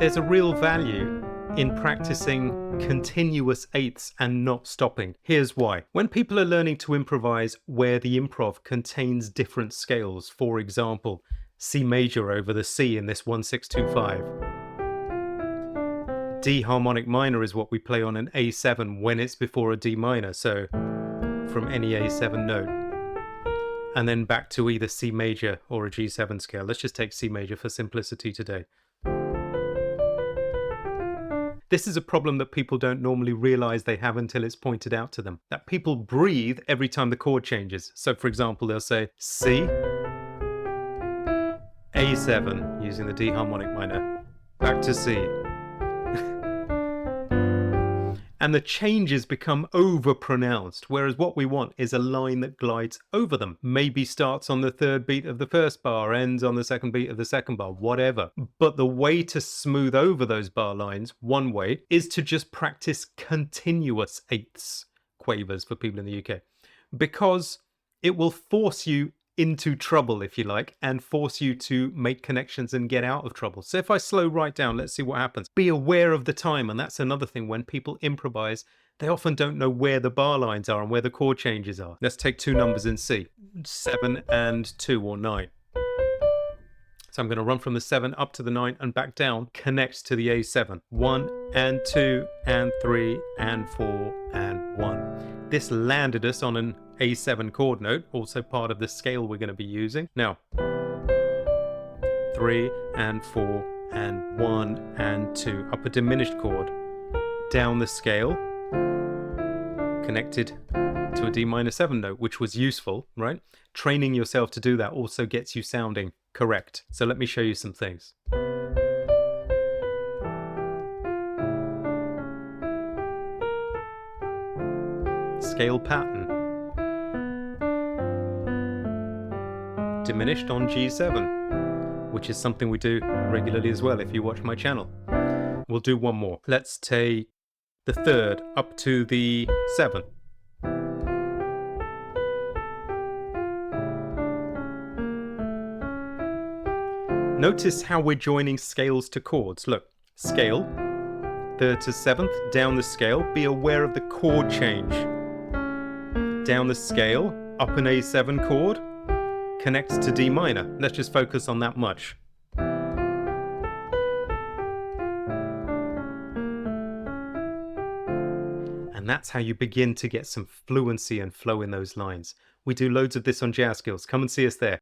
There's a real value in practicing continuous eighths and not stopping. Here's why. When people are learning to improvise where the improv contains different scales, for example, C major over the C in this 1-6-2-5. D harmonic minor is what we play on an A7 when it's before a D minor, so from any A7 note. And then back to either C major or a G7 scale. Let's just take C major for simplicity today. This is a problem that people don't normally realize they have until it's pointed out to them. That people breathe every time the chord changes. So for example, they'll say C, A7 using the D harmonic minor, back to C. And the changes become over-pronounced, whereas what we want is a line that glides over them. Maybe starts on the third beat of the first bar, ends on the second beat of the second bar, whatever. But the way to smooth over those bar lines, one way, is to just practice continuous eighths, quavers for people in the UK. Because it will force you into trouble, if you like, and force you to make connections and get out of trouble. So if I slow right down, let's see what happens. Be aware of the time, and that's another thing. When people improvise, they often don't know where the bar lines are and where the chord changes are. Let's take two numbers in C, 7 and 2 or 9. So I'm going to run from the 7 up to the 9 and back down, connect to the A7. 1 and 2 and 3 and 4 and 1. This landed us on an A7 chord note, also part of the scale we're going to be using. Now, 3 and 4 and 1 and 2, up a diminished chord, down the scale, connected to a D minor 7 note, which was useful, right? Training yourself to do that also gets you sounding correct. So let me show you some things. Scale pattern. Diminished on G7, which is something we do regularly as well if you watch my channel. We'll do one more. Let's take the third up to the 7. Notice how we're joining scales to chords. Look, scale, 3rd to 7th, down the scale. Be aware of the chord change. Down the scale, up an A7 chord, connects to D minor. Let's just focus on that much. And that's how you begin to get some fluency and flow in those lines. We do loads of this on Jazz Skills. Come and see us there.